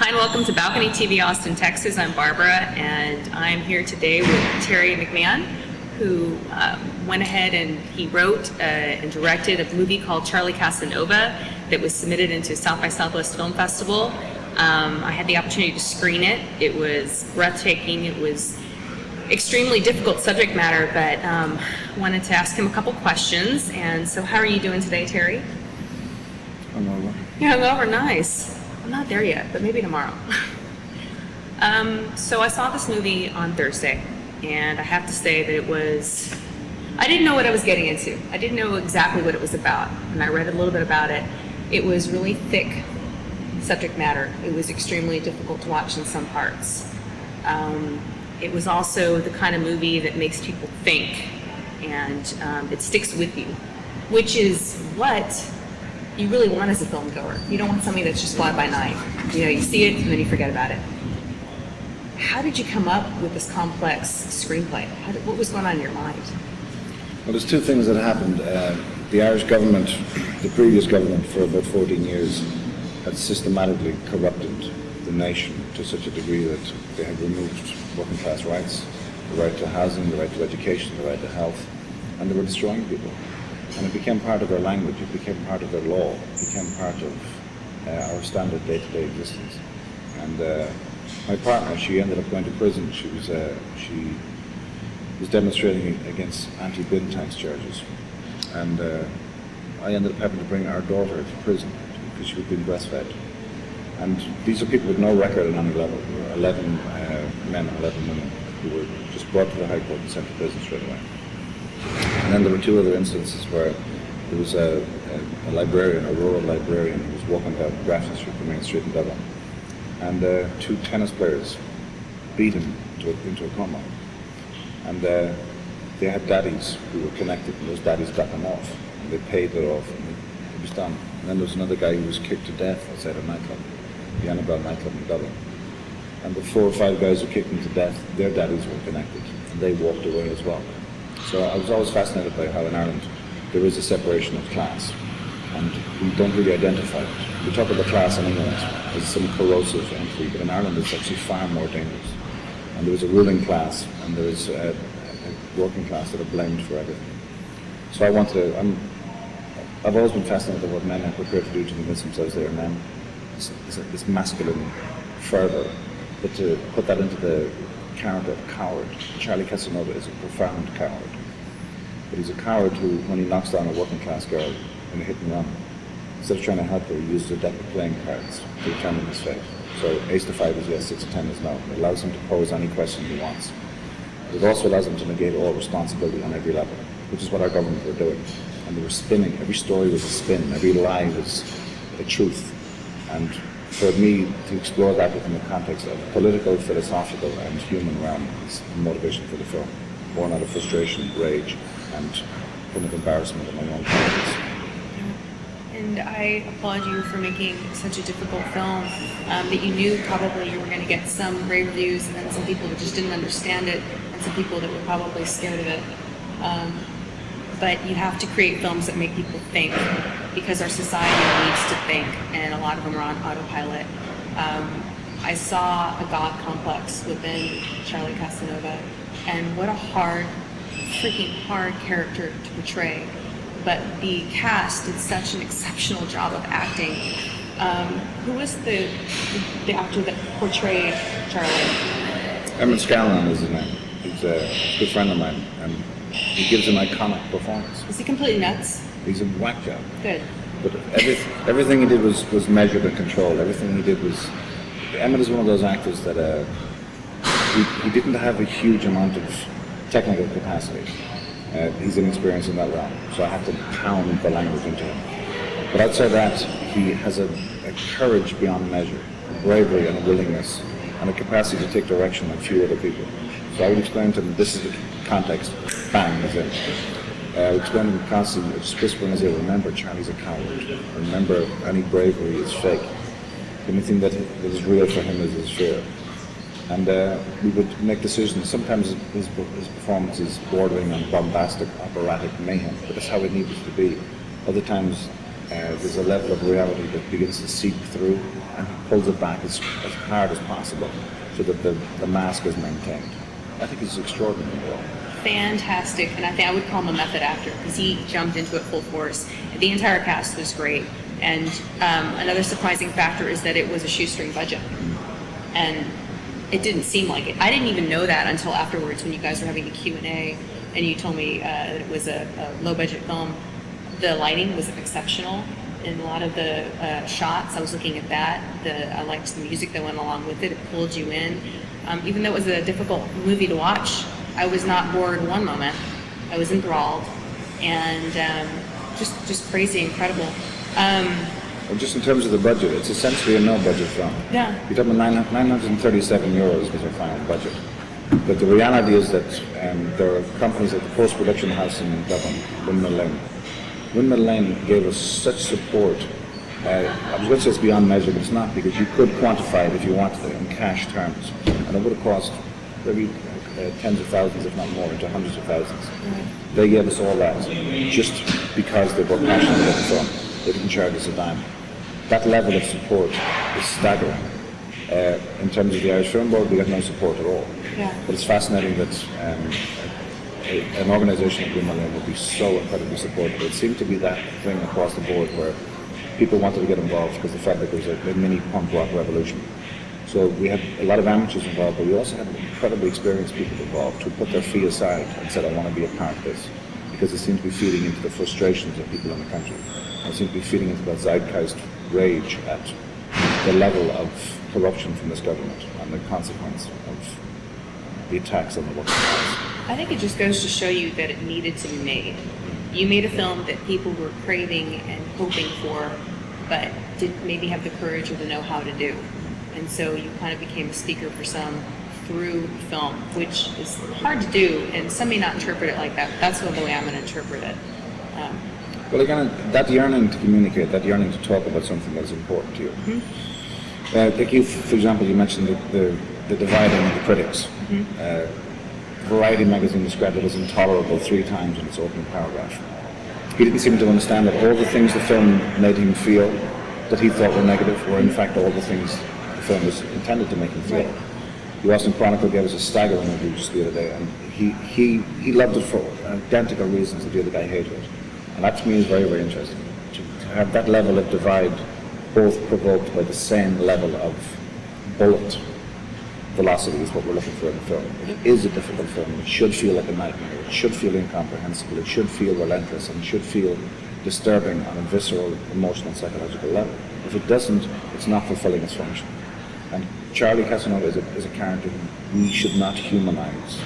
Hi and welcome to Balcony TV Austin, Texas. I'm Barbara and I'm here today with Terry McMahon, who went ahead and he wrote and directed a movie called Charlie Casanova that was submitted into South by Southwest Film Festival. I had the opportunity to screen it. It was breathtaking. It was extremely difficult subject matter, but wanted to ask him a couple questions. And so how are you doing today, Terry? Hungover. You're hungover, nice. I'm not there yet, but maybe tomorrow. So I saw this movie on Thursday, and I have to say that it was, I didn't know what I was getting into. I didn't know exactly what it was about, and I read a little bit about it. It was really thick subject matter. It was extremely difficult to watch in some parts. It was also the kind of movie that makes people think, and it sticks with you, which is what you really want as a film goer. You don't want something that's just fly by night. You know, you see it and then you forget about it. How did you come up with this complex screenplay? What was going on in your mind? Well, there's two things that happened. The Irish government, the previous government for about 14 years, had systematically corrupted the nation to such a degree that they had removed working class rights, the right to housing, the right to education, the right to health, and they were destroying people. And it became part of their language, it became part of their law, it became part of our standard day-to-day existence. And my partner, she ended up going to prison. She was demonstrating against anti-bin tax charges. And I ended up having to bring our daughter to prison because she was being breastfed. And these are people with no record on any level. There were 11 men, 11 women who were just brought to the High Court and sent to prison straight away. And then there were two other instances where there was a librarian, a rural librarian, who was walking down Grafton Street, the main street in Dublin, and two tennis players beat him into a coma. And they had daddies who were connected, and those daddies got them off, and they paid it off, and it was done. And then there was another guy who was kicked to death outside a nightclub, the Annabelle nightclub in Dublin. And the 4 or 5 guys who kicked him to death, their daddies were connected, and they walked away as well. So I was always fascinated by how in Ireland there is a separation of class, and we don't really identify it. We talk about class in England as some corrosive entry, but in Ireland it's actually far more dangerous. And there is a ruling class, and there is a working class that are blamed for everything. So I've always been fascinated by what men are prepared to do to convince themselves they are men. This masculine fervor, but to put that into the character of coward. Charlie Casanova is a profound coward. But he's a coward who, when he knocks down a working class girl in a hit and run, instead of trying to help her, he uses a deck of playing cards to determine his fate. So ace to 5 is yes, 6 to 10 is no. It allows him to pose any question he wants. But it also allows him to negate all responsibility on every level, which is what our government were doing. And they were spinning. Every story was a spin. Every lie was a truth. And for me to explore that within the context of political, philosophical, and human realm is the motivation for the film, born out of frustration, rage, and kind of embarrassment of my own politics. And I applaud you for making such a difficult film that you knew probably you were going to get some rave reviews and some people that just didn't understand it and some people that were probably scared of it. But you have to create films that make people think, because our society needs to think, and a lot of them are on autopilot. I saw a God complex within Charlie Casanova, and what a freaking hard character to portray. But the cast did such an exceptional job of acting. Who was the actor that portrayed Charlie? Emmett Scanlon is his name. He's a good friend of mine, and he gives an iconic performance. Is he completely nuts? He's a whack job. Good. But everything he did was measured and controlled. Everything he did was... Emmett is one of those actors that he didn't have a huge amount of technical capacity. He's inexperienced in that realm, so I had to pound the language into him. But outside that, he has a courage beyond measure, a bravery and a willingness, and a capacity to take direction like few other people. So I would explain to him, this is the context, bang, he's in. I would explain to him constantly, just whispering as I remember, Charlie's a coward. Remember, any bravery is fake. The only thing that is real for him is his fear. And we would make decisions. Sometimes his performance is bordering on bombastic, operatic mayhem, but that's how it needed to be. Other times, there's a level of reality that begins to seep through, and he pulls it back as hard as possible so that the mask is maintained. I think it's extraordinary. Fantastic, and I think I would call him a method actor because he jumped into it full force. The entire cast was great, and another surprising factor is that it was a shoestring budget, and it didn't seem like it. I didn't even know that until afterwards when you guys were having the Q&A, and you told me that it was a low-budget film. The lighting was exceptional in a lot of the shots. I was looking at that. I liked the music that went along with it. It pulled you in. Even though it was a difficult movie to watch, I was not bored one moment. I was enthralled, and just crazy, incredible. Well, just in terms of the budget, it's essentially a no-budget film. Yeah. You're talking about 937 euros was our final budget. But the reality is that there are companies like the post-production house in Dublin, Windmill Lane. Windmill Lane gave us such support. I was going to say it's beyond measure, but it's not, because you could quantify it if you wanted it in cash terms. And it would have cost maybe tens of thousands, if not more, into hundreds of thousands. Mm-hmm. They gave us all that just because they were passionate about the film. They didn't charge us a dime. That level of support is staggering. In terms of the Irish Film Board, we got no support at all. Yeah. But it's fascinating that an organisation like Windmill Lane would be so incredibly supportive. It seemed to be that thing across the board where people wanted to get involved because they felt like there was a mini punk rock revolution. So we had a lot of amateurs involved, but we also had incredibly experienced people involved who put their fee aside and said, I want to be a part of this, because it seemed to be feeding into the frustrations of people in the country. And it seemed to be feeding into that zeitgeist rage at the level of corruption from this government and the consequence of the attacks on the working class. I think it just goes to show you that it needed to be made. You made a film that people were craving and hoping for, but didn't maybe have the courage or the know-how to do. And so you kind of became a speaker for some through film, which is hard to do, and some may not interpret it like that. That's the way I'm going to interpret it. Well, again, that yearning to communicate, that yearning to talk about something that is important to you. Mm-hmm. Like you, for example, you mentioned the dividing of the critics. Mm-hmm. Variety magazine described it as intolerable 3 times in its opening paragraph. He didn't seem to understand that all the things the film made him feel that he thought were negative were in fact all the things the film was intended to make him feel. Right. The Austin Chronicle gave us a staggering review just the other day, and he loved it for identical reasons that the other guy hated it. And that to me is very, very interesting. To have that level of divide both provoked by the same level of bullet velocity is what we're looking for in the film. It is a difficult film. It should feel like a nightmare. It should feel incomprehensible. It should feel relentless, and it should feel disturbing on a visceral, emotional, and psychological level. If it doesn't, it's not fulfilling its function. And Charlie Casanova is a character who we should not humanize.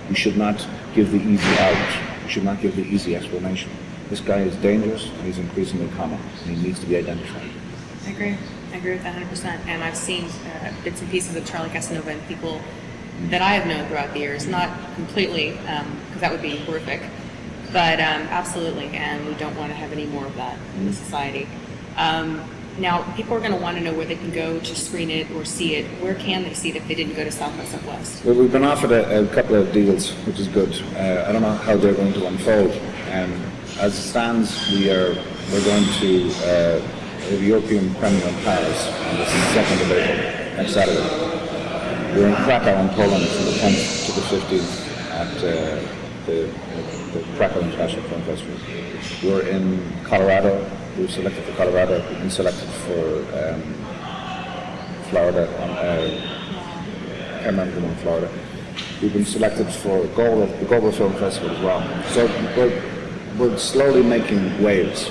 We should not give the easy out. We should not give the easy explanation. This guy is dangerous, and he's increasingly common, and he needs to be identified. I agree. I agree with that 100%. And I've seen bits and pieces of Charlie Casanova and people that I have known throughout the years, not completely, because that would be horrific, but absolutely, and we don't want to have any more of that in the society. Now, people are going to want to know where they can go to screen it or see it. Where can they see it if they didn't go to South by Southwest? Well, we've been offered a couple of deals, which is good. I don't know how they're going to unfold. As it stands, we're going to the European premiere in Paris on the 2nd of April, next Saturday. We're in Krakow in Poland from the 10th to the 15th at the Krakow International Film Festival. We're in Colorado. We were selected for Colorado. We've been selected for Florida. I can't remember the one in Florida. We've been selected for the Global Film Festival as well. So we're slowly making waves.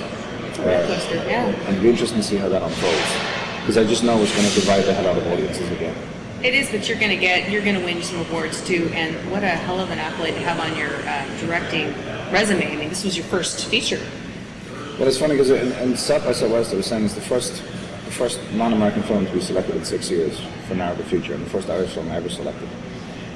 Yeah. And it'll be interesting to see how that unfolds. Because I just know it's going to divide the hell out of audiences again. It is, but you're going to win some awards too. And what a hell of an accolade to have on your directing resume. I mean, this was your first feature. Well, it's funny because in South by Southwest, I was saying it's the first non-American film to be selected in 6 years for narrative feature, and the first Irish film ever selected.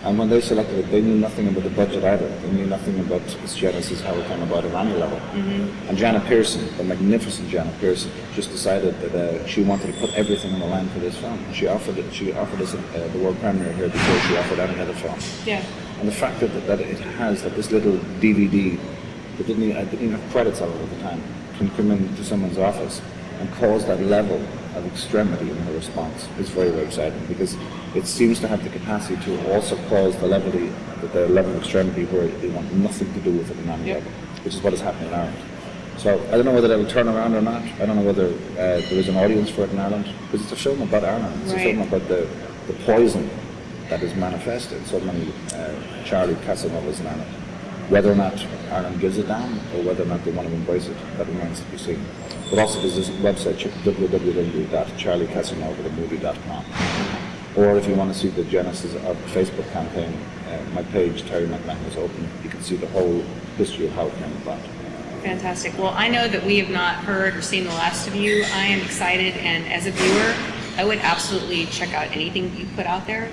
And when they selected it, they knew nothing about the budget either. They knew nothing about its genesis, how it came about at any level. Mm-hmm. And Janet Pearson, the magnificent Janet Pearson, just decided that she wanted to put everything on the line for this film. And she offered us the world premiere here before she offered any other film. Yeah. And the fact that it has this little DVD that didn't even have credits on it at the time, can come into someone's office and cause that level of extremity in her response is very, very exciting, because it seems to have the capacity to also cause the level of extremity where they want nothing to do with it in any level, which is what is happening in Ireland. So I don't know whether that will turn around or not. I don't know whether there is an audience for it in Ireland, because it's a film about Ireland. It's a film about the poison that is manifested. So many Charlie Casanovas in Ireland. Whether or not Ireland gives a damn, or whether or not they want to embrace it, that remains to be seen. But also there's this website, www.charliecasanovathemovie.com. Or if you want to see the genesis of the Facebook campaign, my page, Terry McMahon, is open. You can see the whole history of how it came about. Fantastic. Well, I know that we have not heard or seen the last of you. I am excited, and as a viewer, I would absolutely check out anything you put out there.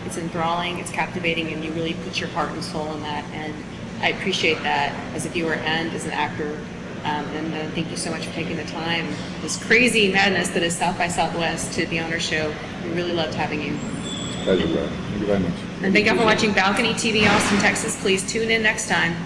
It's enthralling, it's captivating, and you really put your heart and soul in that, and I appreciate that as a viewer and as an actor. And thank you so much for taking the time, this crazy madness that is South by Southwest, to be on our show. We really loved having you. It's a pleasure, Brian. Thank you very much. And thank you for watching Balcony TV, Austin, Texas. Please tune in next time.